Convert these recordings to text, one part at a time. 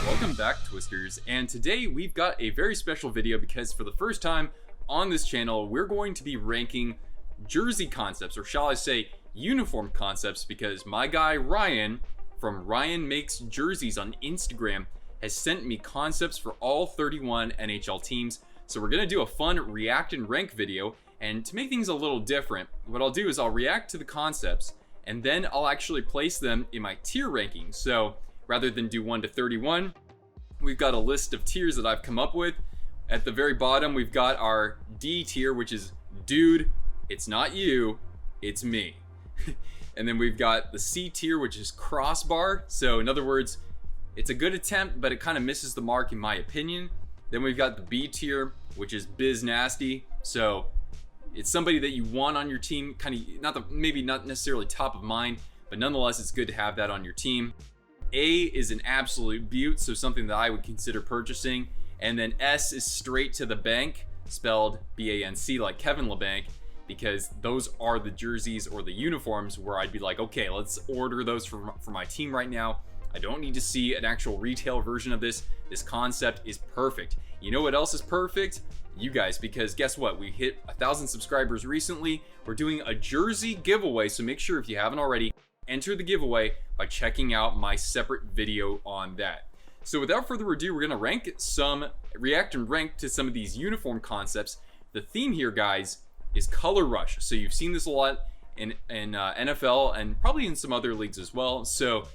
Welcome back, Twisters, and today we've got a very special video because for the first time on this channel we're going to be ranking jersey concepts, or shall I say uniform concepts, because my guy Ryan from RyanMakesJerseys on Instagram has sent me concepts for all 31 NHL teams. So we're gonna do a fun react and rank video, and to make things a little different, what I'll do is I'll react to the concepts and then I'll actually place them in my tier ranking. So rather than do 1 to 31, we've got a list of tiers that I've come up with. At the very bottom, we've got our D tier, which is dude, it's not you, it's me. And then we've got the C tier, which is crossbar. So in other words, it's a good attempt, but it kind of misses the mark in my opinion. Then we've got the B tier, which is biz nasty. So it's somebody that you want on your team, maybe not necessarily top of mind, but nonetheless, it's good to have that on your team. A is an absolute beaut, so something that I would consider purchasing. And then S is straight to the bank, spelled B-A-N-C, like Kevin LeBanc, because those are the jerseys or the uniforms where I'd be like, okay, let's order those for my team right now. I don't need to see an actual retail version of this. This concept is perfect. You know what else is perfect? You guys, because guess what? We hit 1,000 subscribers recently. We're doing a jersey giveaway, so make sure if you haven't already, enter the giveaway by checking out my separate video on that. So without further ado, we're gonna react and rank to some of these uniform concepts. The theme here, guys, is color rush. So you've seen this a lot in NFL and probably in some other leagues as well. So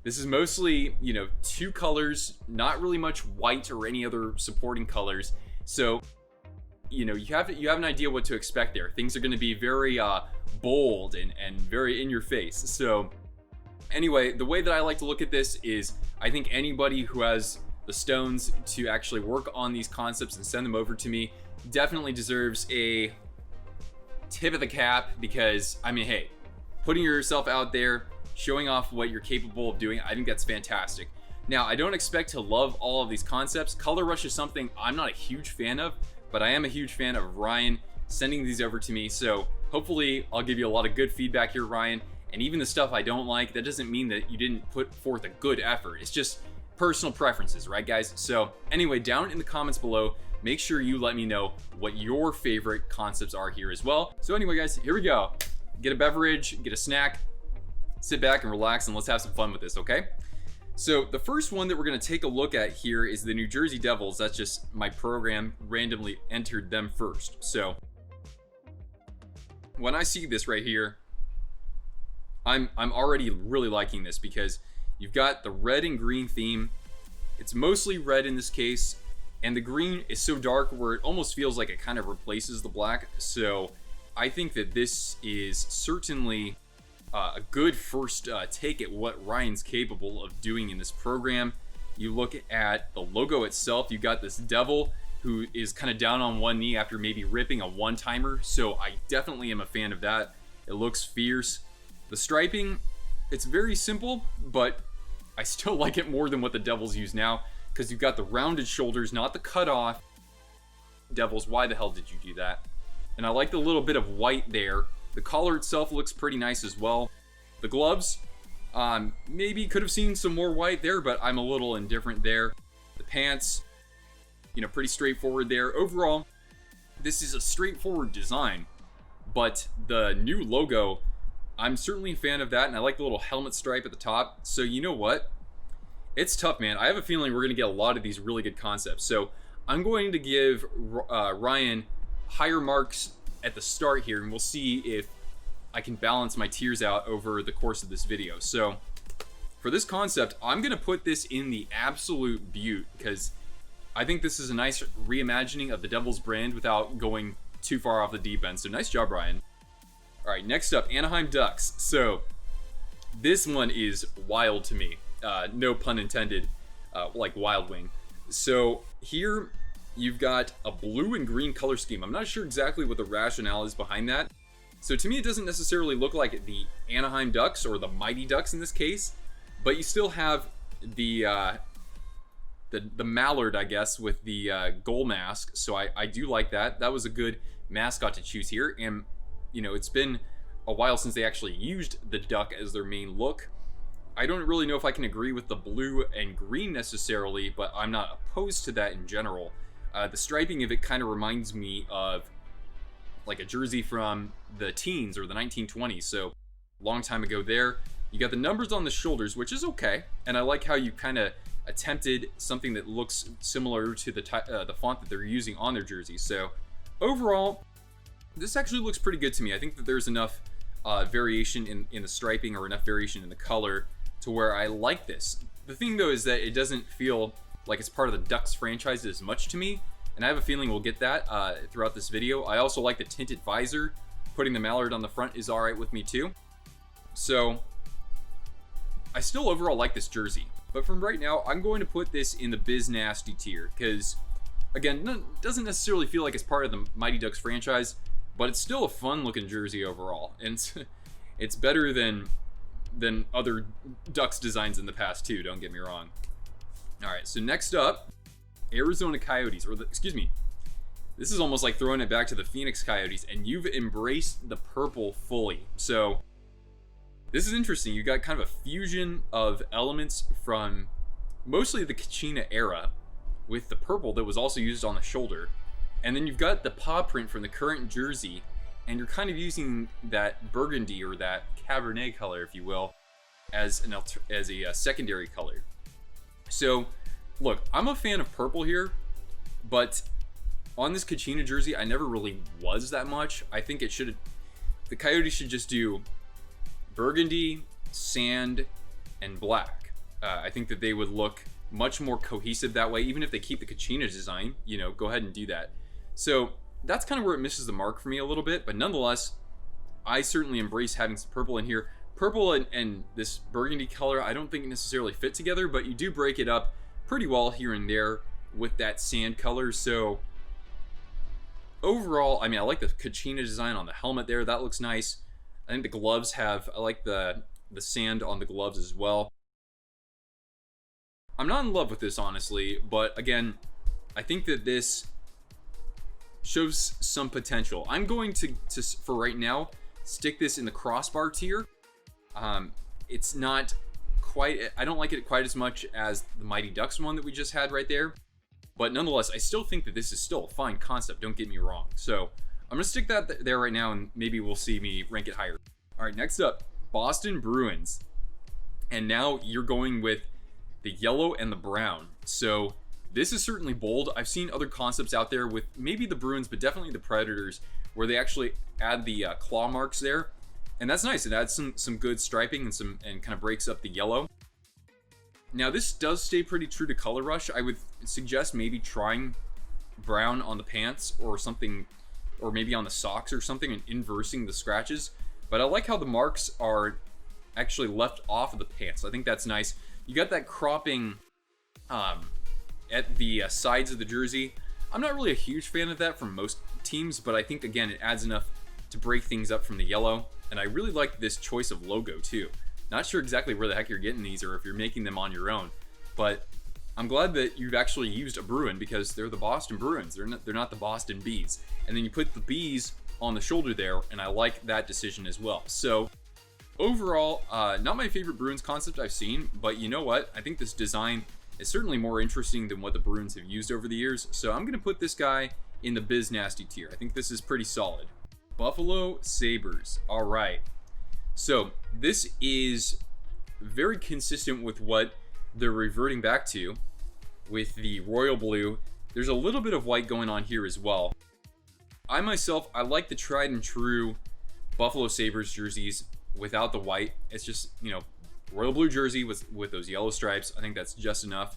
this is mostly, you know, two colors, not really much white or any other supporting colors. So, you know, you have an idea what to expect there. Things are going to be very bold and very in your face. So anyway, the way that I like to look at this is I think anybody who has the stones to actually work on these concepts and send them over to me definitely deserves a tip of the cap, because I mean, hey, putting yourself out there, showing off what you're capable of doing, I think that's fantastic. Now, I don't expect to love all of these concepts. Color rush is something I'm not a huge fan of, but I am a huge fan of Ryan sending these over to me. So hopefully I'll give you a lot of good feedback here, Ryan. And even the stuff I don't like, that doesn't mean that you didn't put forth a good effort. It's just personal preferences, right guys? So anyway, down in the comments below, make sure you let me know what your favorite concepts are here as well. So anyway, guys, here we go. Get a beverage, get a snack, sit back and relax, and let's have some fun with this, okay? So the first one that we're gonna take a look at here is the New Jersey Devils. That's just my program randomly entered them first. So when I see this right here, I'm already really liking this because you've got the red and green theme. It's mostly red in this case, and the green is so dark where it almost feels like it kind of replaces the black. So I think that this is certainly a good first take at what Ryan's capable of doing in this program. You look at the logo itself, you got this devil who is kind of down on one knee after maybe ripping a one-timer. So I definitely am a fan of that. It looks fierce. The striping, it's very simple, but I still like it more than what the Devils use now, because you've got the rounded shoulders, not the cut off. Devils, why the hell did you do that? And I like the little bit of white there. The collar itself looks pretty nice as well. The gloves, maybe could have seen some more white there, but I'm a little indifferent there. The pants, you know, pretty straightforward there. Overall, this is a straightforward design, but the new logo, I'm certainly a fan of that, and I like the little helmet stripe at the top. So you know what? It's tough, man. I have a feeling we're going to get a lot of these really good concepts. So I'm going to give Ryan higher marks at the start here, and we'll see if I can balance my tiers out over the course of this video. So for this concept, I'm going to put this in the absolute beaut, because I think this is a nice reimagining of the Devils brand without going too far off the deep end. So nice job, Ryan. All right, next up, Anaheim Ducks. So this one is wild to me. No pun intended, like Wild Wing. So here you've got a blue and green color scheme. I'm not sure exactly what the rationale is behind that. So to me, it doesn't necessarily look like the Anaheim Ducks or the Mighty Ducks in this case, but you still have the mallard, I guess, with the goal mask. So I do like that. That was a good mascot to choose here. And you know, it's been a while since they actually used the duck as their main look. I don't really know if I can agree with the blue and green necessarily, but I'm not opposed to that in general. The striping of it kind of reminds me of like a jersey from the teens or the 1920s, so long time ago there. You got the numbers on the shoulders, which is okay, and I like how you kind of attempted something that looks similar to the font that they're using on their jerseys. So overall, this actually looks pretty good to me. I think that there's enough variation in the striping, or enough variation in the color, to where I like this. The thing though is that it doesn't feel like it's part of the Ducks franchise as much to me, and I have a feeling we'll get that throughout this video. I also like the tinted visor. Putting the mallard on the front is alright with me too. So I still overall like this jersey, but from right now I'm going to put this in the Biz Nasty tier, because again, it doesn't necessarily feel like it's part of the Mighty Ducks franchise, but it's still a fun looking jersey overall, and it's better than other Ducks designs in the past too, don't get me wrong. Alright, so next up, Arizona Coyotes, or excuse me, this is almost like throwing it back to the Phoenix Coyotes, and you've embraced the purple fully. So this is interesting. You got kind of a fusion of elements from mostly the Kachina era with the purple that was also used on the shoulder, and then you've got the paw print from the current jersey, and you're kind of using that burgundy, or that Cabernet color, if you will, as a secondary color. So look, I'm a fan of purple here, but on this Kachina jersey, I never really was that much. I think the Coyotes should just do burgundy, sand, and black. I think that they would look much more cohesive that way. Even if they keep the Kachina design, go ahead and do that. So that's kind of where it misses the mark for me a little bit, but nonetheless, I certainly embrace having some purple in here. Purple and this burgundy color, I don't think necessarily fit together, but you do break it up pretty well here and there with that sand color. So overall, I mean, I like the Kachina design on the helmet there. That looks nice. I think the gloves I like the sand on the gloves as well. I'm not in love with this, honestly, but again, I think that this shows some potential. I'm going to for right now, stick this in the crossbar tier. It's not quite, I don't like it quite as much as the Mighty Ducks one that we just had right there, but nonetheless, I still think that this is still a fine concept, don't get me wrong. So I'm gonna stick that there right now, and maybe we'll see me rank it higher. All right, next up, Boston Bruins. And now you're going with the yellow and the brown. So this is certainly bold. I've seen other concepts out there with maybe the Bruins, but definitely the Predators, where they actually add the claw marks there. And that's nice. It adds some good striping and kind of breaks up the yellow. Now this does stay pretty true to Color Rush. I would suggest maybe trying brown on the pants or something, or maybe on the socks or something, and inversing the scratches. But I like how the marks are actually left off of the pants. I think that's nice. You got that cropping at the sides of the jersey. I'm not really a huge fan of that from most teams, but I think, again, it adds enough to break things up from the yellow. And I really like this choice of logo too. Not sure exactly where the heck you're getting these, or if you're making them on your own, but I'm glad that you've actually used a Bruin, because they're the Boston Bruins. They're not the Boston Bees. And then you put the bees on the shoulder there, and I like that decision as well. So overall, not my favorite Bruins concept I've seen, but you know what? I think this design is certainly more interesting than what the Bruins have used over the years. So I'm gonna put this guy in the Biz Nasty tier. I think this is pretty solid. Buffalo Sabres. All right. So this is very consistent with what they're reverting back to with the royal blue. There's a little bit of white going on here as well. I myself, I like the tried and true Buffalo Sabres jerseys without the white. It's just, royal blue jersey with those yellow stripes. I think that's just enough.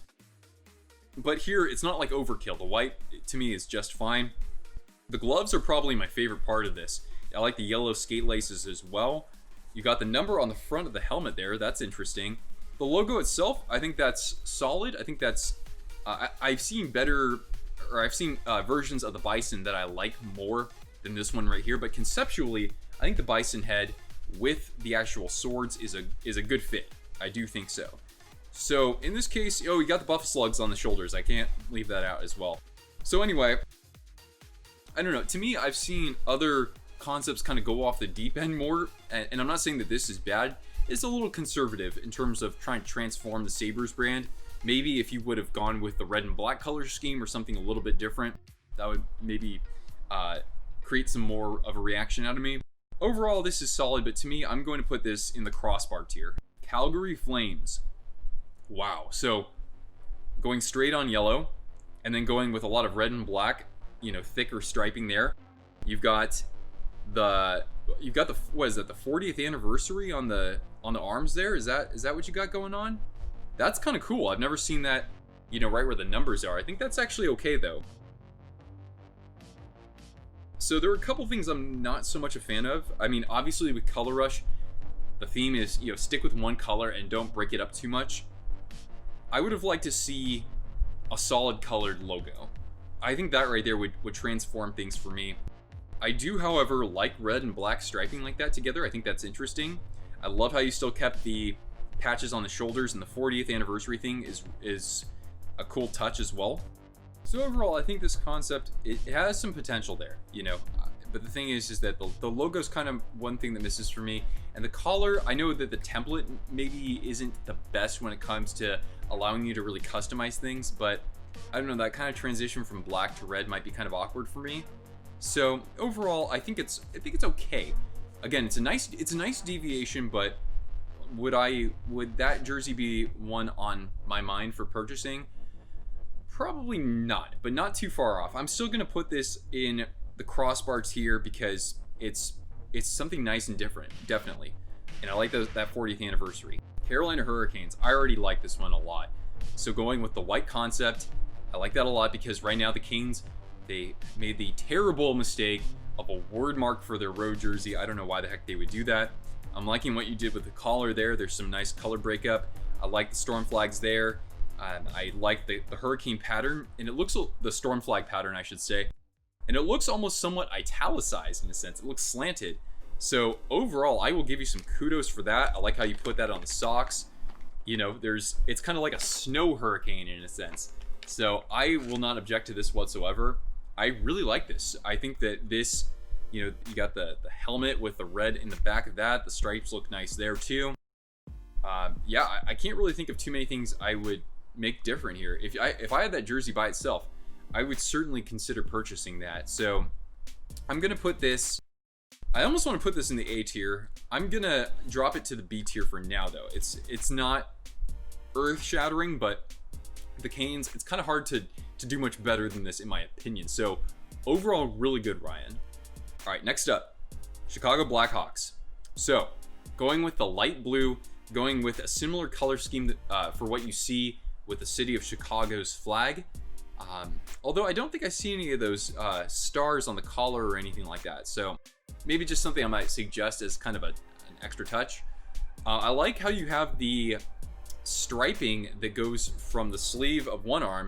But here, it's not like overkill. The white, to me, is just fine. The gloves are probably my favorite part of this. I like the yellow skate laces as well. You got the number on the front of the helmet there. That's interesting. The logo itself, I think that's solid. I think that's... I've seen versions of the Bison that I like more than this one right here. But conceptually, I think the Bison head with the actual swords is a good fit. I do think so. So in this case, you got the buff slugs on the shoulders. I can't leave that out as well. So anyway, I don't know. To me, I've seen other concepts kind of go off the deep end more, and I'm not saying that this is bad. is a little conservative in terms of trying to transform the Sabres brand. Maybe if you would have gone with the red and black color scheme or something a little bit different, that would maybe create some more of a reaction out of me. Overall, this is solid, but to me, I'm going to put this in the crossbar tier. Calgary Flames. Wow. So going straight on yellow and then going with a lot of red and black, you know, thicker striping there. You've got the what is that, the 40th anniversary on the arms there? Is that what you got going on? That's kind of cool. I've never seen that, you know, right where the numbers are. I think that's actually okay though. So there are a couple things I'm not so much a fan of. I mean, obviously with Color Rush, the theme is, you know, stick with one color and don't break it up too much. I would have liked to see a solid colored logo. I think that right there would transform things for me. I do, however, like red and black striping like that together. I think that's interesting. I love how you still kept the patches on the shoulders, and the 40th anniversary thing is a cool touch as well. So overall, I think this concept, it has some potential there, you know. But the thing is that the logo's kind of one thing that misses for me. And the collar, I know that the template maybe isn't the best when it comes to allowing you to really customize things, but I don't know, that kind of transition from black to red might be kind of awkward for me. So overall, I think it's okay. Again, it's a nice deviation, but would that jersey be one on my mind for purchasing? Probably not, but not too far off. I'm still gonna put this in the crossbar tier because it's something nice and different, definitely. And I like that 40th anniversary. Carolina Hurricanes, I already like this one a lot. So going with the white concept, I like that a lot because right now the Canes, they made the terrible mistake of a word mark for their road jersey. I don't know why the heck they would do that. I'm liking what you did with the collar there. There's some nice color breakup. I like the storm flags there. I like the hurricane pattern, and it looks, the storm flag pattern, I should say. And it looks almost somewhat italicized in a sense. It looks slanted. So overall, I will give you some kudos for that. I like how you put that on the socks. You know, it's kind of like a snow hurricane in a sense. So I will not object to this whatsoever. I really like this. I think that this, you know, you got the helmet with the red in the back of that. The stripes look nice there too. Yeah, I can't really think of too many things I would make different here. If I had that jersey by itself, I would certainly consider purchasing that. So I'm gonna put this, I almost want to put this in the A tier. I'm gonna drop it to the B tier for now though. It's not earth shattering, but the Canes, it's kind of hard to do much better than this in my opinion. So overall, really good, Ryan. All right, next up, Chicago Blackhawks. So going with the light blue, going with a similar color scheme for what you see with the city of Chicago's flag. Although I don't think I see any of those stars on the collar or anything like that. So maybe just something I might suggest as kind of an extra touch. I like how you have the striping that goes from the sleeve of one arm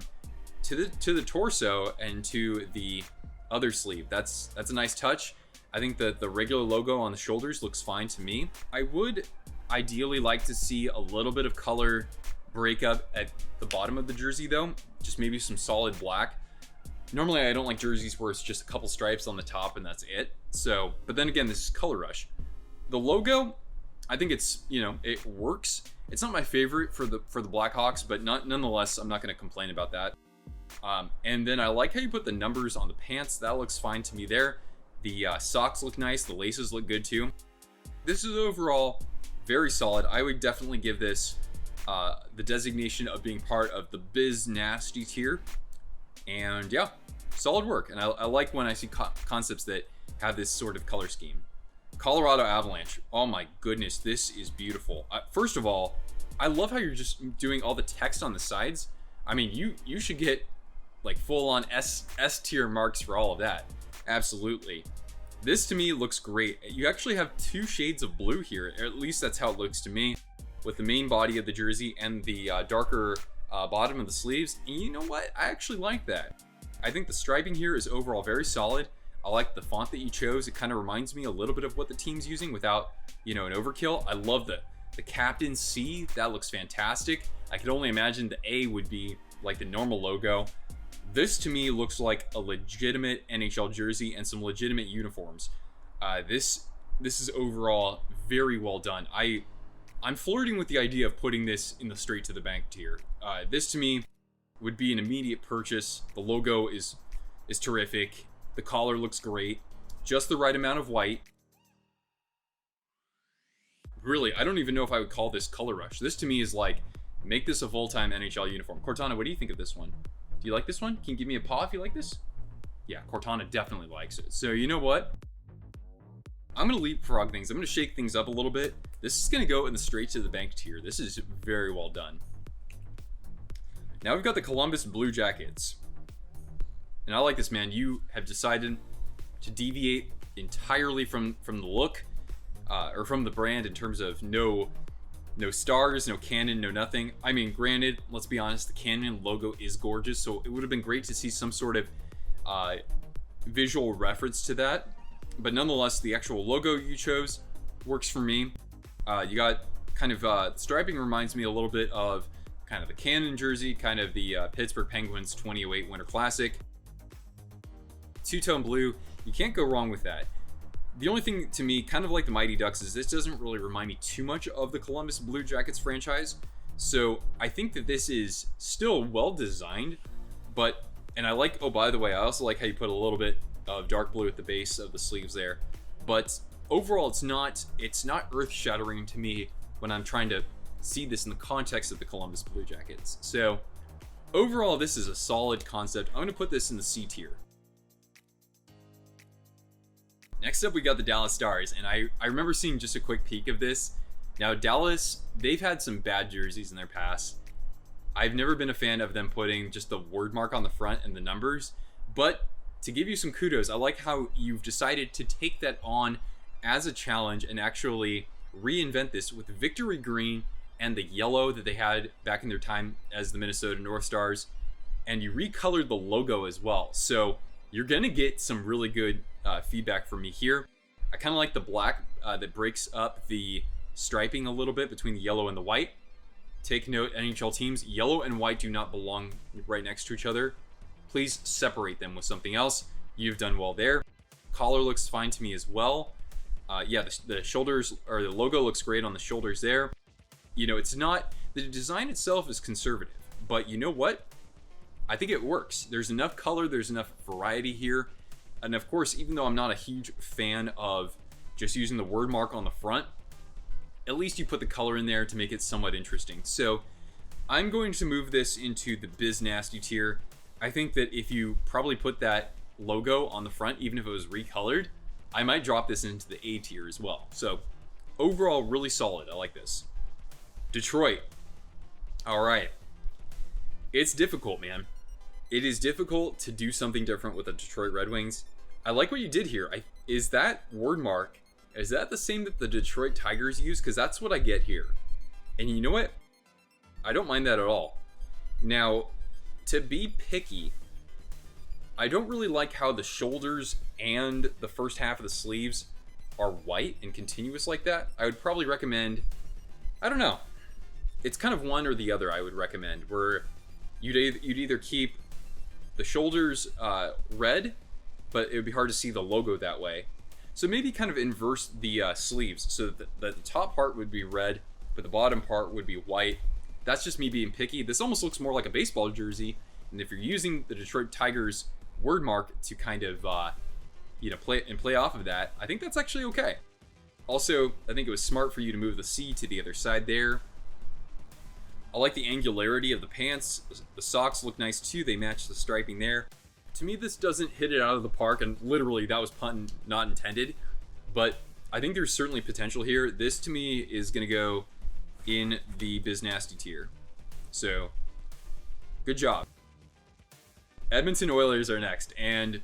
to the torso and to the other sleeve. That's a nice touch. I think that the regular logo on the shoulders looks fine to me. I would ideally like to see a little bit of color breakup at the bottom of the jersey though, just maybe some solid black. Normally I don't like jerseys where it's just a couple stripes on the top and that's it. So, but then again, this is Color Rush. The logo, I think it's, you know, it works. It's not my favorite for the Blackhawks, but nonetheless, I'm not going to complain about that. And then I like how you put the numbers on the pants. That looks fine to me there. The socks look nice. The laces look good too. This is overall very solid. I would definitely give this the designation of being part of the Biz Nasty tier. And yeah, solid work. And I like when I see concepts that have this sort of color scheme. Colorado Avalanche. Oh my goodness, this is beautiful. First of all, I love how you're just doing all the text on the sides. I mean, you should get like full-on S tier marks for all of that. Absolutely. This to me looks great. You actually have two shades of blue here, or at least that's how it looks to me, with the main body of the jersey and the darker bottom of the sleeves. And you know what? I actually like that. I think the striping here is overall very solid. I like the font that you chose. It kind of reminds me a little bit of what the team's using without, you know, an overkill. I love the Captain C. That looks fantastic. I could only imagine the A would be like the normal logo. This to me looks like a legitimate NHL jersey and some legitimate uniforms. This is overall very well done. I I'm flirting with the idea of putting this in the straight to the bank tier. This to me would be an immediate purchase. The logo is terrific. The collar looks great. Just the right amount of white. Really, I don't even know if I would call this color rush. This to me is like, make this a full-time NHL uniform. Cortana, what do you think of this one? Do you like this one? Can you give me a paw if you like this? Yeah, Cortana definitely likes it. So you know what? I'm gonna leapfrog things. I'm gonna shake things up a little bit. This is gonna go in the straight to the bank tier. This is very well done. Now we've got the Columbus Blue Jackets. And I like this, man. You have decided to deviate entirely from the look, or from the brand in terms of no stars, no cannon, no nothing. I mean, granted, let's be honest, the cannon logo is gorgeous, so it would have been great to see some sort of visual reference to that. But nonetheless, the actual logo you chose works for me. You got kind of striping reminds me a little bit of kind of the Cannon jersey, kind of the Pittsburgh Penguins 2008 Winter Classic. Two-tone blue, you can't go wrong with that. The only thing to me, kind of like the Mighty Ducks, is this doesn't really remind me too much of the Columbus Blue Jackets franchise. So I think that this is still well designed, and I like, oh, by the way, I also like how you put a little bit of dark blue at the base of the sleeves there. But overall, it's not earth-shattering to me when I'm trying to see this in the context of the Columbus Blue Jackets. So overall, this is a solid concept. I'm going to put this in the C tier. Next up, we got the Dallas Stars, and I remember seeing just a quick peek of this. Now, Dallas, they've had some bad jerseys in their past. I've never been a fan of them putting just the word mark on the front and the numbers, but to give you some kudos, I like how you've decided to take that on as a challenge and actually reinvent this with victory green and the yellow that they had back in their time as the Minnesota North Stars, and you recolored the logo as well. So you're gonna get some really good feedback from me here. I kind of like the black that breaks up the striping a little bit between the yellow and the white. Take note, NHL teams, yellow and white do not belong right next to each other. Please separate them with something else. You've done well there. Collar looks fine to me as well. Yeah, the shoulders, or the logo looks great on the shoulders there. You know, it's not, the design itself is conservative, but you know what? I think it works. There's enough color, there's enough variety here. And of course, even though I'm not a huge fan of just using the word mark on the front, at least you put the color in there to make it somewhat interesting. So I'm going to move this into the Biz Nasty tier. I think that if you probably put that logo on the front, even if it was recolored, I might drop this into the A tier as well. So overall, really solid. I like this. Detroit. All right. It's difficult, man. It is difficult to do something different with the Detroit Red Wings. I like what you did here. Is that word mark, is that the same that the Detroit Tigers use? Because that's what I get here. And you know what? I don't mind that at all. Now, to be picky, I don't really like how the shoulders and the first half of the sleeves are white and continuous like that. I would probably recommend, I don't know. It's kind of one or the other I would recommend, where you'd either keep the shoulders red, but it would be hard to see the logo that way. So maybe kind of inverse the sleeves so that the top part would be red, but the bottom part would be white. That's just me being picky. This almost looks more like a baseball jersey, and if you're using the Detroit Tigers word mark to kind of play off of that, I think that's actually okay. Also, I think it was smart for you to move the C to the other side there. I like the angularity of the pants. The socks look nice too. They match the striping there. To me, this doesn't hit it out of the park, and literally that was pun not intended, but I think there's certainly potential here. This to me is gonna go in the Biz Nasty tier. So good job. Edmonton Oilers are next, and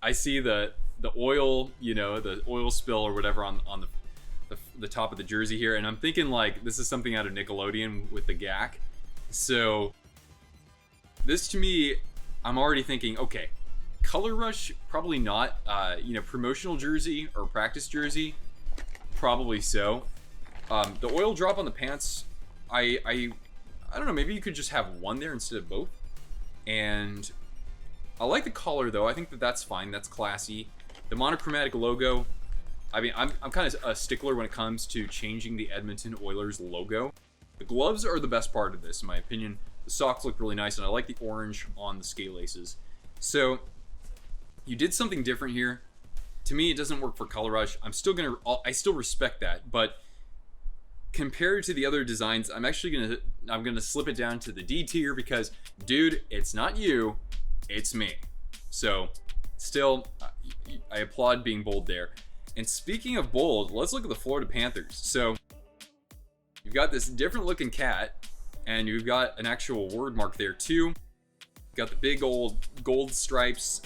I see the oil, the oil spill or whatever on the top of the jersey here, and I'm thinking like this is something out of Nickelodeon with the GAC. So this to me, I'm already thinking, okay, color rush, probably not. Promotional jersey or practice jersey, probably so. The oil drop on the pants, I don't know, maybe you could just have one there instead of both. And I like the collar though. I think that's fine. That's classy. The monochromatic logo, I mean, I'm kind of a stickler when it comes to changing the Edmonton Oilers logo. The gloves are the best part of this, in my opinion. The socks look really nice, and I like the orange on the skate laces. So, you did something different here. To me, it doesn't work for Color Rush. I still respect that, but compared to the other designs, I'm gonna slip it down to the D tier because, dude, it's not you, it's me. So, still, I applaud being bold there. And speaking of bold, let's look at the Florida Panthers. So, you've got this different looking cat, and you've got an actual word mark there too. You've got the big old gold stripes,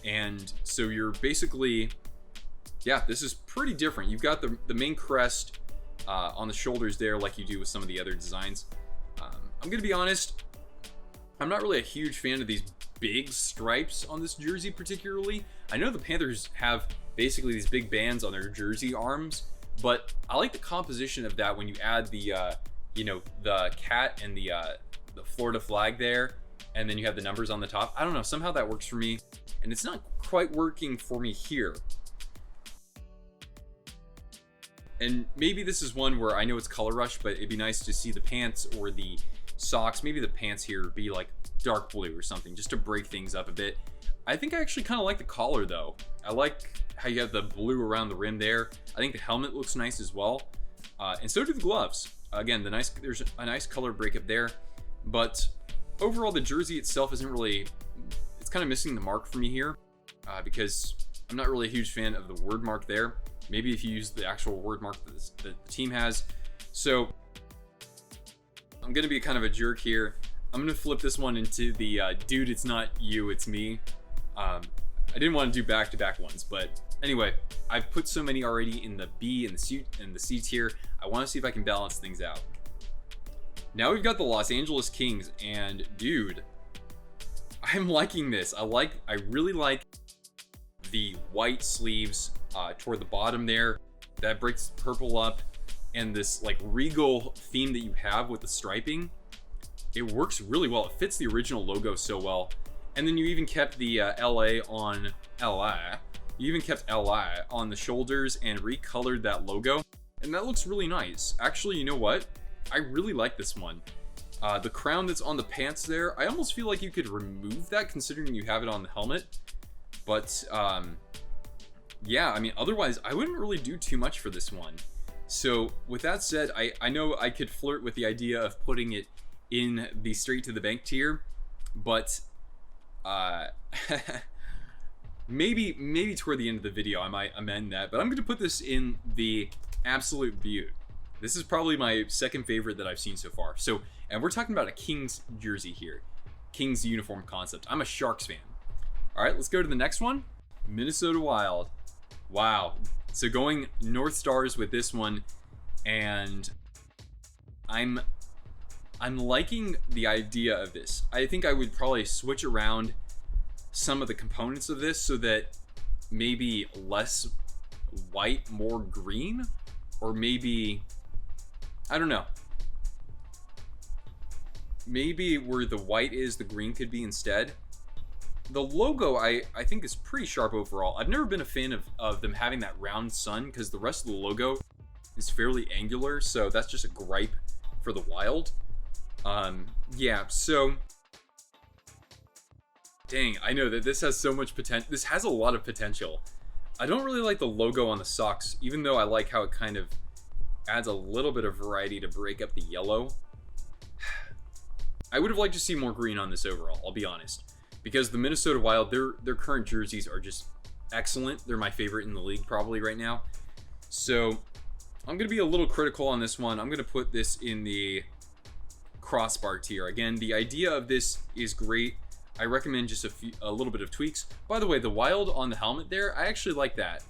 and so you're basically, yeah, this is pretty different. You've got the main crest on the shoulders there, like you do with some of the other designs. I'm gonna be honest, I'm not really a huge fan of these big stripes on this jersey particularly. I know the Panthers have basically these big bands on their jersey arms, but I like the composition of that when you add the the cat and the Florida flag there, and then you have the numbers on the top. I don't know, somehow that works for me, and it's not quite working for me here. And maybe this is one where I know it's Color Rush, but it'd be nice to see the pants or the socks, maybe the pants here be like dark blue or something, just to break things up a bit. I think I actually kind of like the collar though. I like how you have the blue around the rim there. I think the helmet looks nice as well, and so do the gloves. Again, there's a nice color breakup there, but overall the jersey itself isn't really, it's kind of missing the mark for me here, because I'm not really a huge fan of the word mark there. Maybe if you use the actual word mark that the team has. So I'm gonna be kind of a jerk here. I'm gonna flip this one into the dude, it's not you, it's me. I didn't want to do back-to-back ones, but anyway, I've put so many already in the B and the C tier. I want to see if I can balance things out. Now we've got the Los Angeles Kings, and dude, I'm liking this. I really like the white sleeves toward the bottom there. That breaks purple up, and this like regal theme that you have with the striping. It works really well. It fits the original logo so well. And then you even kept the LA on LA. You even kept LA on the shoulders and recolored that logo. And that looks really nice. Actually, you know what? I really like this one. The crown that's on the pants there, I almost feel like you could remove that considering you have it on the helmet. But yeah, I mean, otherwise, I wouldn't really do too much for this one. So with that said, I know I could flirt with the idea of putting it in the straight to the bank tier, but maybe toward the end of the video I might amend that, but I'm going to put this in the absolute beaut. This is probably my second favorite that I've seen so far. So, and we're talking about a Kings jersey here, Kings uniform concept. I'm a Sharks fan. All right, let's go to the next one. Minnesota Wild. Wow. So going North Stars with this one, and I'm liking the idea of this. I think I would probably switch around some of the components of this so that maybe less white, more green, or maybe, I don't know. Maybe where the white is, the green could be instead. The logo, I think, is pretty sharp overall. I've never been a fan of them having that round sun because the rest of the logo is fairly angular, so that's just a gripe for the Wild. Yeah, so dang, I know that this has so much potential. This has a lot of potential. I don't really like the logo on the socks, even though I like how it kind of adds a little bit of variety to break up the yellow. I would have liked to see more green on this overall, I'll be honest. Because the Minnesota Wild, their current jerseys are just excellent. They're my favorite in the league probably right now. So I'm going to be a little critical on this one. I'm going to put this in the crossbar tier. Again, the idea of this is great. I recommend just a little bit of tweaks. By the way, the Wild on the helmet there, I actually like that.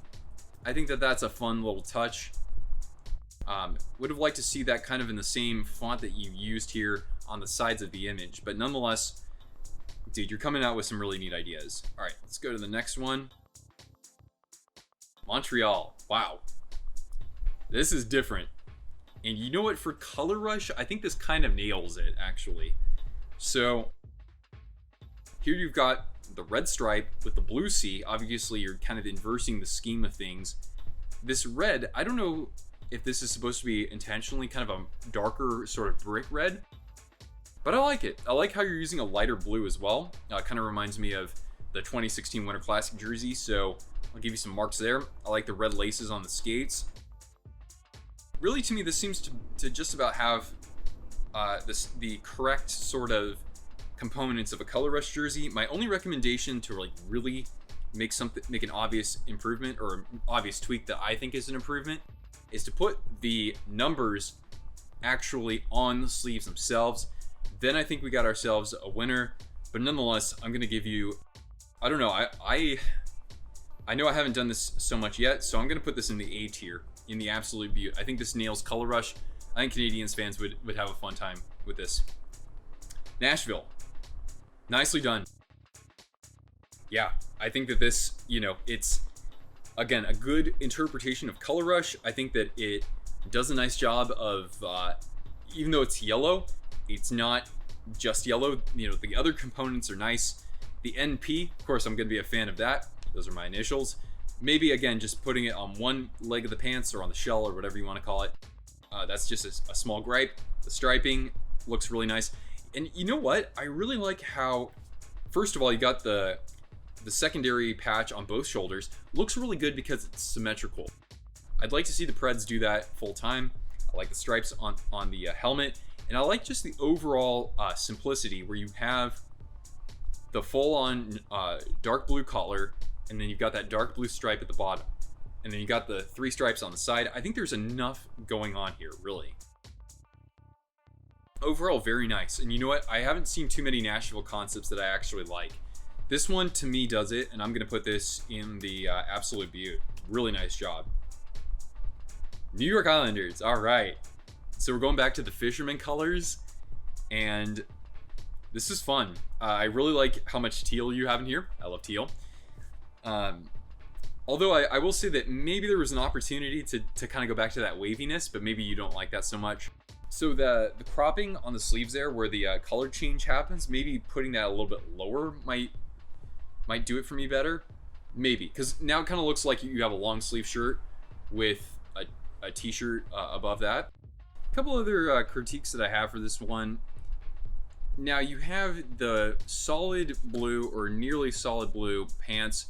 I think that that's a fun little touch. Would have liked to see that kind of in the same font that you used here on the sides of the image. But nonetheless, dude, you're coming out with some really neat ideas. All right, let's go to the next one. Montreal. Wow. This is different. And you know what? For Color Rush, I think this kind of nails it, actually. So here you've got the red stripe with the blue C. Obviously, you're kind of inversing the scheme of things. this red, I don't know if this is supposed to be intentionally kind of a darker sort of brick red, but I like it. I like how you're using a lighter blue as well. Kind of reminds me of the 2016 Winter Classic jersey, so I'll give you some marks there. I like the red laces on the skates. Really, to me, this seems to just about have the correct sort of components of a Color Rush jersey. My only recommendation to like really make an obvious improvement or an obvious tweak that I think is an improvement is to put the numbers actually on the sleeves themselves. Then I think we got ourselves a winner. But nonetheless, I'm gonna give you, I don't know, I know I haven't done this so much yet, so I'm gonna put this in the A tier, in the absolute beaut. I think this nails Color Rush. I think Canadiens fans would have a fun time with this. Nashville, nicely done. Yeah, I think that this, you know, it's, again, a good interpretation of Color Rush. I think that it does a nice job of, even though it's yellow, it's not just yellow. You know, the other components are nice. The NP, of course, I'm going to be a fan of that. Those are my initials. Maybe, again, just putting it on one leg of the pants or on the shell or whatever you want to call it. That's just a small gripe. The striping looks really nice. And you know what? I really like how, first of all, you got the secondary patch on both shoulders. Looks really good because it's symmetrical. I'd like to see the Preds do that full time. I like the stripes on the helmet. And I like just the overall simplicity where you have the full-on dark blue collar, and then you've got that dark blue stripe at the bottom. And then you got the 3 stripes on the side. I think there's enough going on here, really. Overall, very nice. And you know what? I haven't seen too many Nashville concepts that I actually like. This one, to me, does it, and I'm going to put this in the absolute beaut. Really nice job. New York Islanders. All right. So we're going back to the fisherman colors, and this is fun. I really like how much teal you have in here. I love teal. Although I will say that maybe there was an opportunity to kind of go back to that waviness, but maybe you don't like that so much. So the cropping on the sleeves there, where the color change happens, maybe putting that a little bit lower might do it for me better. Maybe, because now it kind of looks like you have a long sleeve shirt with a t-shirt above that. A couple other critiques that I have for this one. Now you have the solid blue or nearly solid blue pants,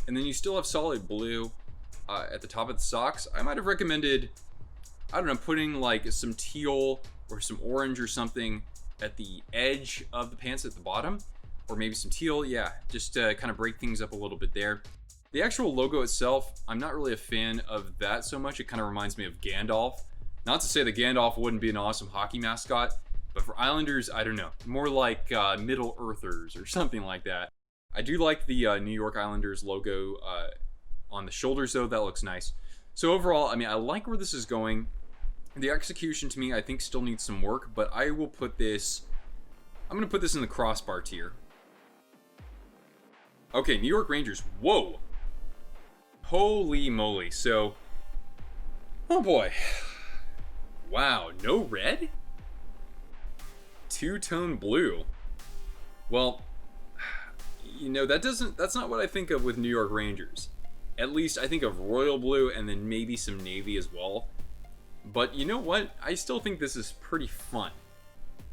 and then you still have solid blue at the top of the socks. I might have recommended, I don't know, putting like some teal or some orange or something at the edge of the pants at the bottom, or maybe some teal. Yeah, just to kind of break things up a little bit there. The actual logo itself, I'm not really a fan of that so much. It kind of reminds me of Gandalf. Not to say that Gandalf wouldn't be an awesome hockey mascot, but for Islanders, I don't know. More like Middle Earthers or something like that. I do like the New York Islanders logo on the shoulders, though. That looks nice. So overall, I mean, I like where this is going. The execution, to me, I think still needs some work, but I will put this, I'm going to put this in the crossbar tier. Okay, New York Rangers. Whoa. Holy moly. So, oh boy. Wow, no red? Two-tone blue. Well, you know, that's not what I think of with New York Rangers. At least I think of royal blue and then maybe some navy as well. But you know what? I still think this is pretty fun.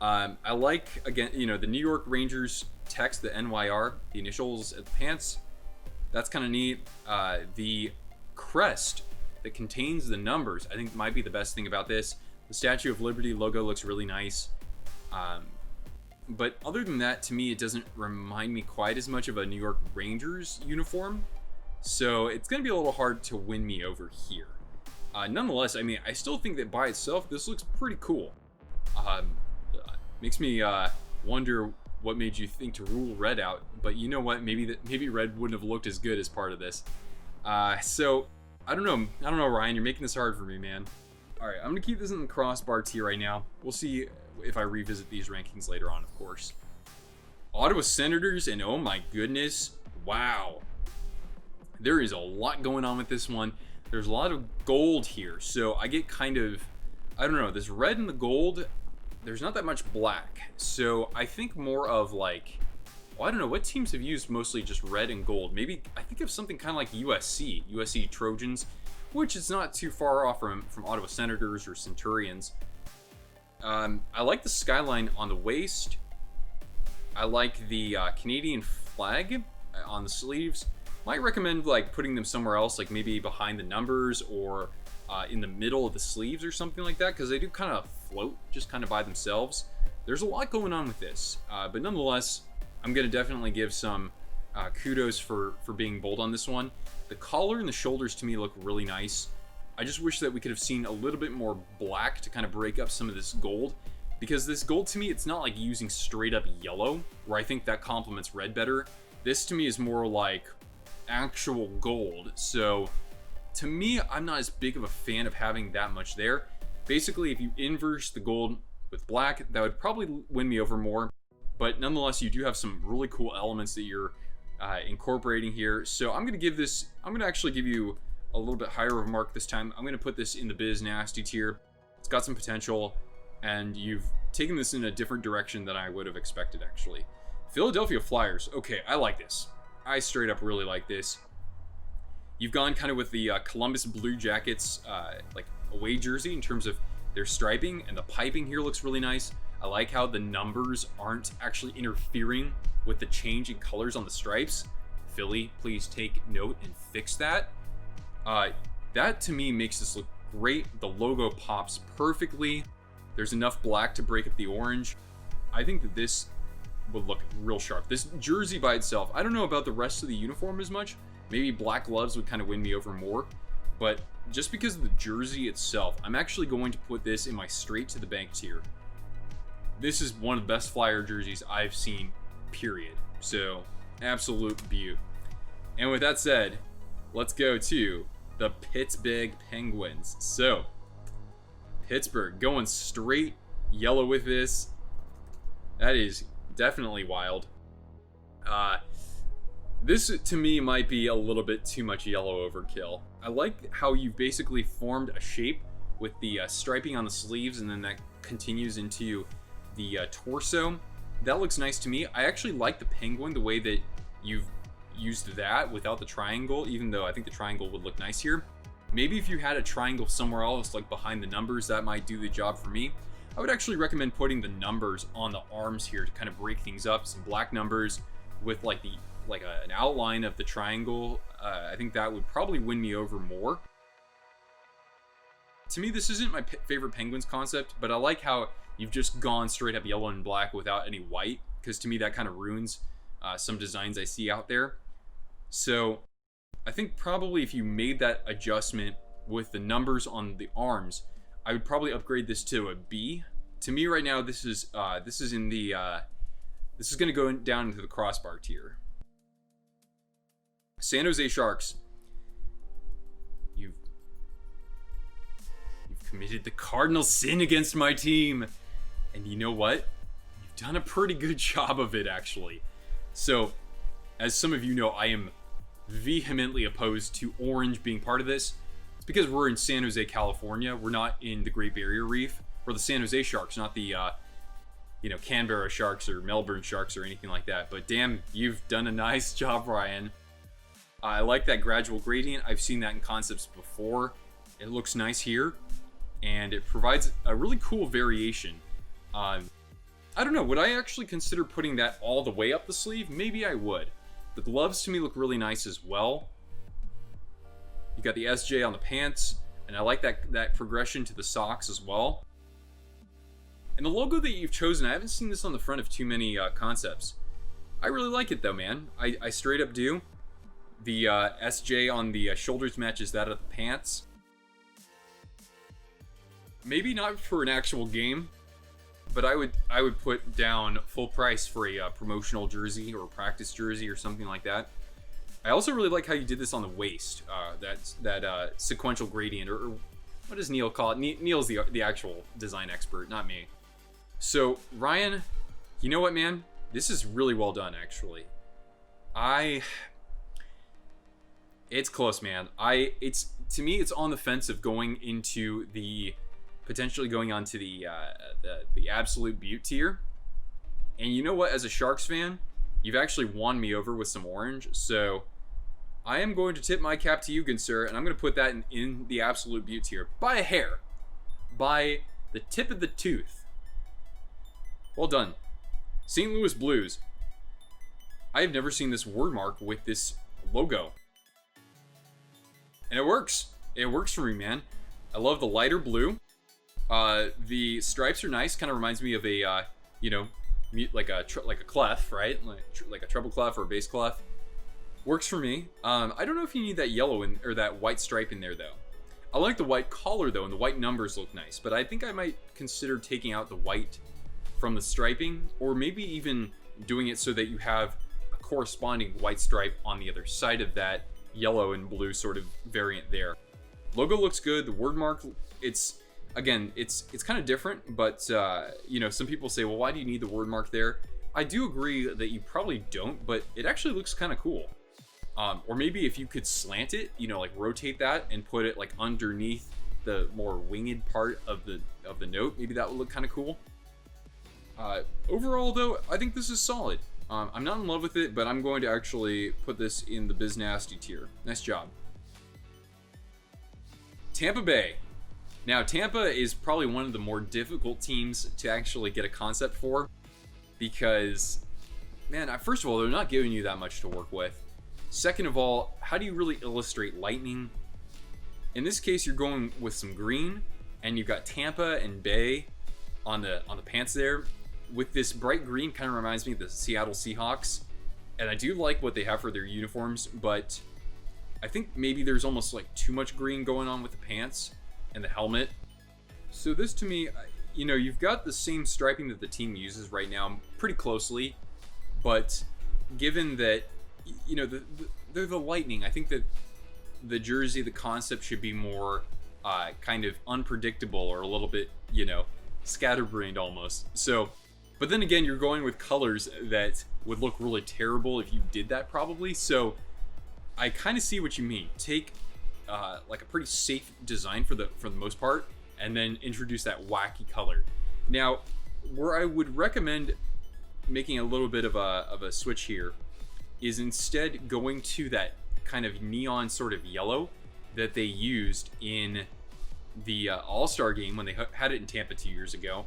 I like, again, you know, the New York Rangers text, the NYR, the initials at the pants. That's kind of neat. The crest that contains the numbers, I think, might be the best thing about this. The Statue of Liberty logo looks really nice. But other than that, to me, it doesn't remind me quite as much of a New York Rangers uniform. So it's going to be a little hard to win me over here. Nonetheless, I mean, I still think that by itself, this looks pretty cool. Makes me wonder what made you think to rule red out. But you know what? Maybe red wouldn't have looked as good as part of this. So I don't know, Ryan. You're making this hard for me, man. All right, I'm gonna keep this in the crossbar tier right now. We'll see if I revisit these rankings later on, of course. Ottawa Senators, and oh my goodness, wow. There is a lot going on with this one. There's a lot of gold here, so I get kind of, I don't know, this red and the gold, there's not that much black. So I think more of like, well, I don't know, what teams have used mostly just red and gold? Maybe, I think of something kind of like USC Trojans. which is not too far off from Ottawa Senators or Centurions. I like the skyline on the waist. I like the Canadian flag on the sleeves. Might recommend like putting them somewhere else, like maybe behind the numbers or in the middle of the sleeves or something like that, because they do kind of float just kind of by themselves. There's a lot going on with this, but nonetheless, I'm going to definitely give some kudos for being bold on this one. The collar and the shoulders to me look really nice. I just wish that we could have seen a little bit more black to kind of break up some of this gold, because this gold to me, it's not like using straight up yellow, where I think that complements red better. This to me is more like actual gold. So to me, I'm not as big of a fan of having that much there. Basically, if you inverse the gold with black, that would probably win me over more. But nonetheless, you do have some really cool elements that you're incorporating here. So I'm going to actually give you a little bit higher of a mark this time. I'm going to put this in the Biz Nasty tier. It's got some potential, and you've taken this in a different direction than I would have expected, actually. Philadelphia Flyers. Okay, I like this. I straight up really like this. You've gone kind of with the Columbus Blue Jackets like away jersey in terms of their striping, and the piping here looks really nice. I like how the numbers aren't actually interfering with the change in colors on the stripes. Philly, please take note and fix that. That to me makes this look great. The logo pops perfectly. There's enough black to break up the orange. I think that this would look real sharp. This jersey by itself, I don't know about the rest of the uniform as much. Maybe black gloves would kind of win me over more. But just because of the jersey itself, I'm actually going to put this in my straight to the bank tier. This is one of the best Flyer jerseys I've seen, period. So, absolute beaut. And with that said, let's go to the Pittsburgh Penguins. So, Pittsburgh going straight yellow with this. That is definitely wild. This to me might be a little bit too much yellow overkill. I like how you basically formed a shape with the striping on the sleeves, and then that continues into the torso. That looks nice to me. I actually like the penguin, the way that you've used that without the triangle, even though I think the triangle would look nice here. Maybe if you had a triangle somewhere else, like behind the numbers, that might do the job for me. I would actually recommend putting the numbers on the arms here to kind of break things up. Some black numbers with like an outline of the triangle. I think that would probably win me over more. To me, this isn't my favorite Penguins concept, but I like how you've just gone straight up yellow and black without any white, because to me that kind of ruins some designs I see out there. So I think probably if you made that adjustment with the numbers on the arms, I would probably upgrade this to a B. To me right now, this is in the this is going to go down into the crossbar tier. San Jose Sharks. You've committed the cardinal sin against my team. And you know what? You've done a pretty good job of it, actually. So, as some of you know, I am vehemently opposed to orange being part of this. It's because we're in San Jose, California. We're not in the Great Barrier Reef. We're the San Jose Sharks, not the Canberra Sharks or Melbourne Sharks or anything like that. But damn, you've done a nice job, Ryan. I like that gradual gradient. I've seen that in concepts before. It looks nice here, and it provides a really cool variation. I don't know, would I actually consider putting that all the way up the sleeve? Maybe I would. The gloves to me look really nice as well. You got the SJ on the pants, and I like that progression to the socks as well. And the logo that you've chosen, I haven't seen this on the front of too many concepts. I really like it though, man. I straight up do. The SJ on the shoulders matches that of the pants. Maybe not for an actual game, but I would put down full price for a promotional jersey or a practice jersey or something like that. I also really like how you did this on the waist. That sequential gradient, or what does Neil call it? Neil's the actual design expert, not me. So Ryan, you know what, man? This is really well done, actually. It's close, man. To me, it's on the fence of going into the potentially going on to the absolute beaut tier. And you know what? As a Sharks fan, you've actually won me over with some orange. So I am going to tip my cap to you, good sir, and I'm going to put that in the absolute beaut tier. By a hair. By the tip of the tooth. Well done. St. Louis Blues. I have never seen this word mark with this logo. And it works. It works for me, man. I love the lighter blue. The stripes are nice. Kind of reminds me of a, you know, like a clef, right? Like a treble clef or a bass clef. Works for me. I don't know if you need that yellow or that white stripe in there though. I like the white collar though, and the white numbers look nice. But I think I might consider taking out the white from the striping, or maybe even doing it so that you have a corresponding white stripe on the other side of that yellow and blue sort of variant there. Logo looks good. The word mark, it's kind of different, but you know, some people say, well, why do you need the word mark there? I do agree that you probably don't, but it actually looks kind of cool. Or maybe if you could slant it, you know, like rotate that and put it like underneath the more winged part of the note, maybe that would look kind of cool. Overall though, I think this is solid. I'm not in love with it, but I'm going to actually put this in the Biz Nasty tier. Nice job. Tampa Bay. Now, Tampa is probably one of the more difficult teams to actually get a concept for, because, man, first of all, they're not giving you that much to work with. Second of all, how do you really illustrate lightning? In this case, you're going with some green, and you've got Tampa and Bay on the pants there. With this bright green, kind of reminds me of the Seattle Seahawks, and I do like what they have for their uniforms, but I think maybe there's almost like too much green going on with the pants and the helmet. So this to me, you know, you've got the same striping that the team uses right now pretty closely, but given that, you know, they're the Lightning, I think that the jersey, the concept should be more kind of unpredictable, or a little bit, you know, scatterbrained almost. So, but then again, you're going with colors that would look really terrible if you did that probably. So I kind of see what you mean. Take like a pretty safe design for the most part, and then introduce that wacky color. Now, where I would recommend making a little bit of a switch here is instead going to that kind of neon sort of yellow that they used in the All-Star game when they had it in Tampa 2 years ago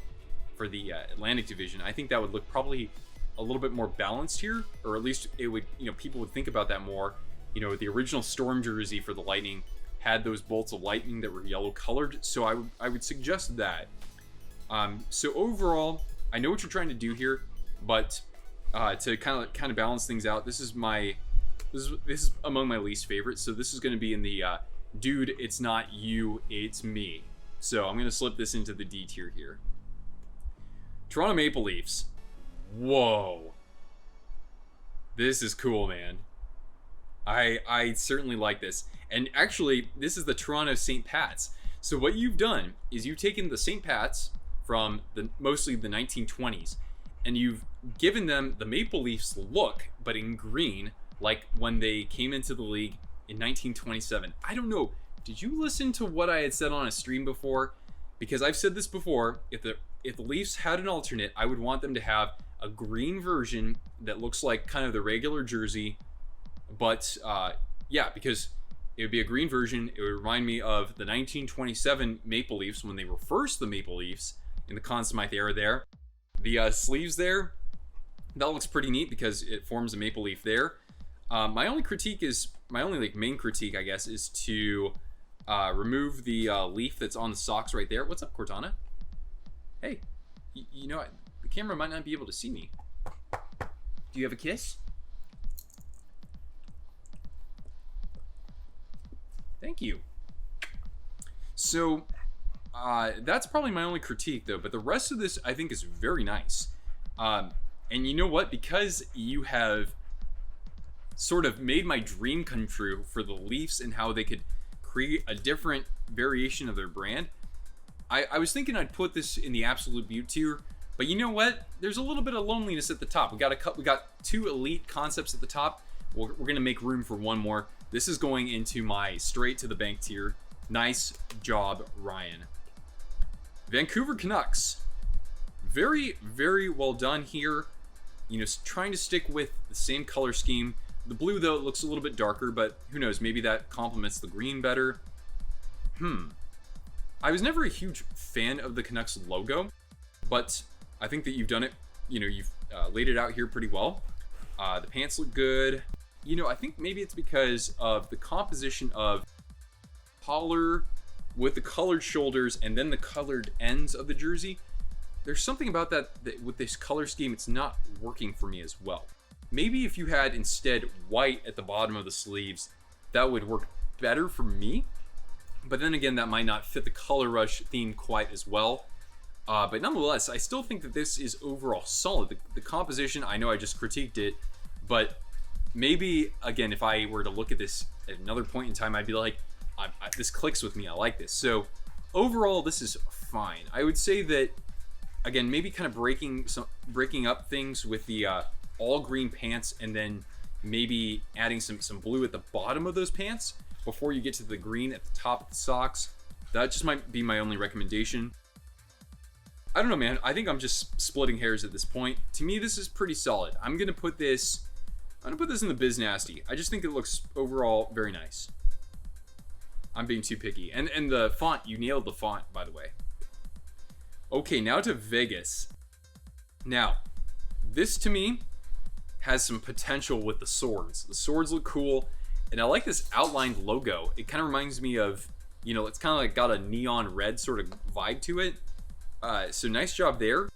for the Atlantic Division. I think that would look probably a little bit more balanced here, or at least it would, you know, people would think about that more. You know, the original Storm jersey for the Lightning had those bolts of lightning that were yellow colored, so I would suggest that. So overall, I know what you're trying to do here, but to kind of balance things out, this is among my least favorites. So this is going to be in the dude, it's not you, it's me. So I'm going to slip this into the D tier here. Toronto Maple Leafs. Whoa, this is cool, man. I certainly like this. And actually, this is the Toronto St. Pats. So what you've done is you've taken the St. Pats from mostly the 1920s, and you've given them the Maple Leafs look, but in green, like when they came into the league in 1927. I don't know, did you listen to what I had said on a stream before? Because I've said this before, if the Leafs had an alternate, I would want them to have a green version that looks like kind of the regular jersey, but yeah, because it would be a green version. It would remind me of the 1927 Maple Leafs when they were first the Maple Leafs in the Conn Smythe era there. The sleeves there, that looks pretty neat because it forms a maple leaf there. My only main critique, I guess, is to remove the leaf that's on the socks right there. What's up, Cortana? Hey, you know, the camera might not be able to see me. Do you have a kiss? Thank you. So that's probably my only critique though, but the rest of this I think is very nice. And you know what? Because you have sort of made my dream come true for the Leafs and how they could create a different variation of their brand, I was thinking I'd put this in the absolute beaut tier. But you know what? There's a little bit of loneliness at the top. We got two elite concepts at the top. We're gonna make room for one more. This is going into my straight to the bank tier. Nice job, Ryan. Vancouver Canucks. Very, very well done here. You know, trying to stick with the same color scheme. The blue, though, it looks a little bit darker, but who knows? Maybe that complements the green better. I was never a huge fan of the Canucks logo, but I think that you've done it. You've laid it out here pretty well. The pants look good. I think maybe it's because of the composition of collar with the colored shoulders and then the colored ends of the jersey. There's something about that with this color scheme, it's not working for me as well. Maybe if you had instead white at the bottom of the sleeves, that would work better for me. But then again, that might not fit the color rush theme quite as well. But nonetheless, I still think that this is overall solid. The composition, I know I just critiqued it, but maybe, again, if I were to look at this at another point in time, I'd be like, this clicks with me, I like this. So overall, this is fine. I would say that, again, maybe kind of breaking up things with the all green pants and then maybe adding some blue at the bottom of those pants before you get to the green at the top of the socks. That just might be my only recommendation. I don't know, man. I think I'm just splitting hairs at this point. To me, this is pretty solid. I'm gonna put this in the Biz Nasty. I just think it looks overall very nice. I'm being too picky. And the font, you nailed the font, by the way. Okay, now to Vegas. Now, this to me has some potential with the swords. The swords look cool, and I like this outlined logo. It kind of reminds me of, it's kind of like got a neon red sort of vibe to it. So nice job there.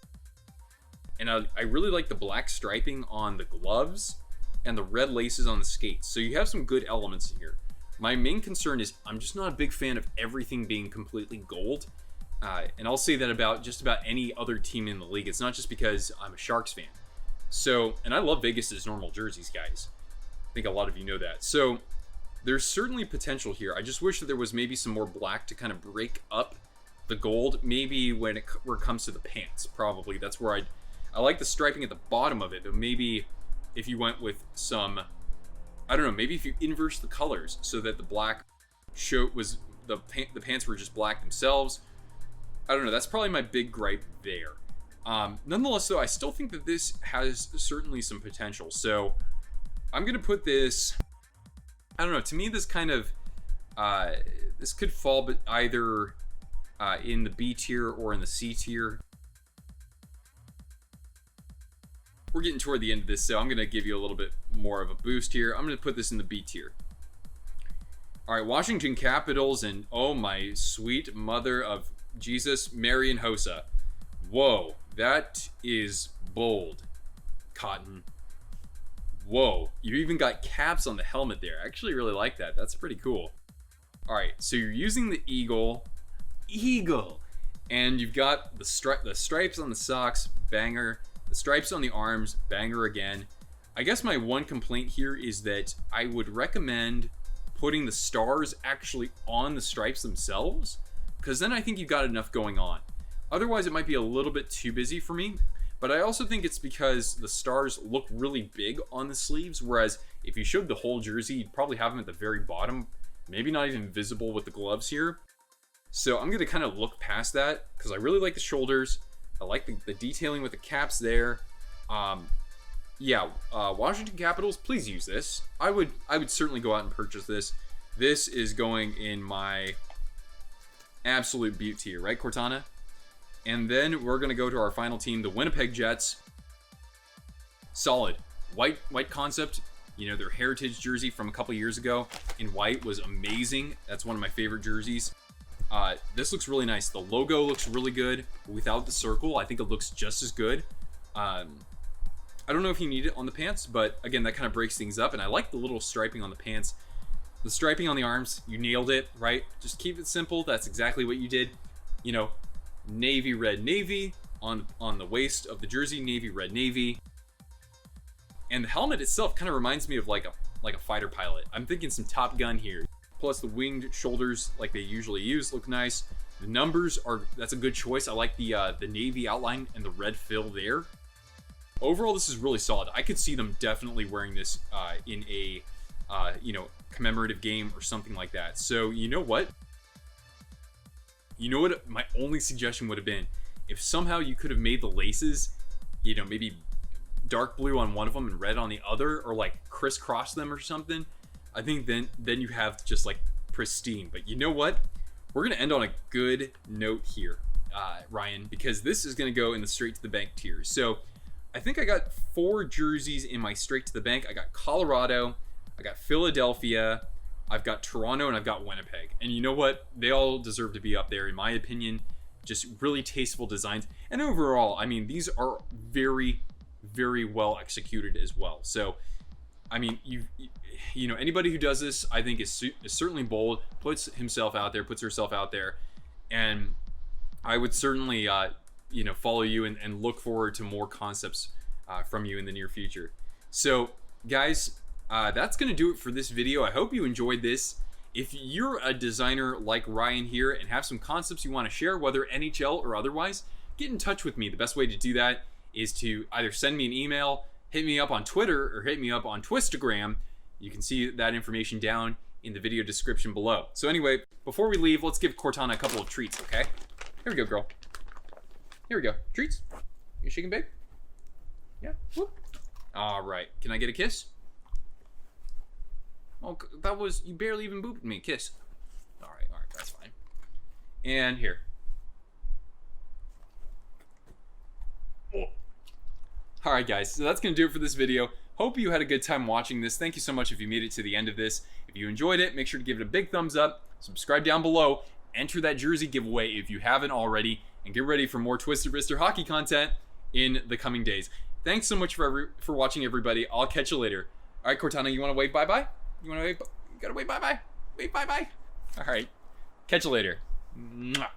And I really like the black striping on the gloves and the red laces on the skates. So you have some good elements in here. My main concern is I'm just not a big fan of everything being completely gold. And I'll say that about just about any other team in the league. It's not just because I'm a Sharks fan. So, and I love Vegas's normal jerseys, guys. I think a lot of you know that. So there's certainly potential here. I just wish that there was maybe some more black to kind of break up the gold. Maybe where it comes to the pants, probably. That's where I like the striping at the bottom of it. But maybe if you went with some, I don't know, maybe if you inverse the colors so that the black was the pants were just black themselves. I don't know. That's probably my big gripe there. Nonetheless, though, I still think that this has certainly some potential. So I'm going to put this, I don't know, to me this kind of, this could fall but either in the B tier or in the C tier. We're getting toward the end of this, so I'm going to give you a little bit more of a boost here. I'm going to put this in the B tier. All right, Washington Capitals, and oh my sweet mother of Jesus, Marian Hossa. Whoa, that is bold, Cotton. Whoa, you even got caps on the helmet there. I actually really like that. That's pretty cool. All right, so you're using the eagle, and you've got the stripes on the socks, banger. The stripes on the arms, banger again. I guess my one complaint here is that I would recommend putting the stars actually on the stripes themselves, because then I think you've got enough going on. Otherwise, it might be a little bit too busy for me. But I also think it's because the stars look really big on the sleeves, whereas if you showed the whole jersey, you'd probably have them at the very bottom, maybe not even visible with the gloves here. So I'm going to kind of look past that, because I really like the shoulders. I like the detailing with the caps there. Washington Capitals, please use this. I would certainly go out and purchase this. This is going in my absolute beaut tier, right, Cortana? And then we're going to go to our final team, the Winnipeg Jets. Solid. White concept. Their heritage jersey from a couple years ago in white was amazing. That's one of my favorite jerseys. This looks really nice. The logo looks really good without the circle. I think it looks just as good. I don't know if you need it on the pants, but again, that kind of breaks things up. And I like the little striping on the pants. The striping on the arms, you nailed it, right? Just keep it simple. That's exactly what you did. Navy, red, navy on the waist of the jersey, navy, red, navy. And the helmet itself kind of reminds me of like a fighter pilot. I'm thinking some Top Gun here. Plus the winged shoulders, like they usually use, look nice. The numbers that's a good choice. I like the navy outline and the red fill there. Overall, this is really solid. I could see them definitely wearing this in a commemorative game or something like that. So you know what? My only suggestion would have been if somehow you could have made the laces, maybe dark blue on one of them and red on the other, or like crisscross them or something, I think then you have just like pristine. But you know what? We're gonna end on a good note here, Ryan, because this is gonna go in the straight to the bank tier. So I think I got 4 jerseys in my straight to the bank. I got Colorado, I got Philadelphia, I've got Toronto, and I've got Winnipeg. And you know what? They all deserve to be up there, in my opinion. Just really tasteful designs. And overall, I mean, these are very, very well executed as well. So, I mean, you know, anybody who does this, I think is certainly bold, puts himself out there, puts herself out there. And I would certainly, you know, follow you and look forward to more concepts from you in the near future. So, guys, that's going to do it for this video. I hope you enjoyed this. If you're a designer like Ryan here and have some concepts you want to share, whether NHL or otherwise, get in touch with me. The best way to do that is to either send me an email, hit me up on Twitter, or hit me up on Twistagram. You can see that information down in the video description below. So anyway, before we leave, let's give Cortana a couple of treats, okay? Here we go, girl. Here we go. Treats? You shaking, babe? Yeah? Whoop. All right. Can I get a kiss? Oh, that was, you barely even booped me. Kiss. All right, that's fine. And here. All right, guys, so that's going to do it for this video. Hope you had a good time watching this. Thank you so much if you made it to the end of this. If you enjoyed it, make sure to give it a big thumbs up, subscribe down below, enter that jersey giveaway if you haven't already, and get ready for more Twisted Wrister hockey content in the coming days. Thanks so much for watching, everybody. I'll catch you later. All right, Cortana, you want to wave bye-bye? You want to wave? You got to wave bye-bye. Wave bye-bye. All right. Catch you later. Mwah.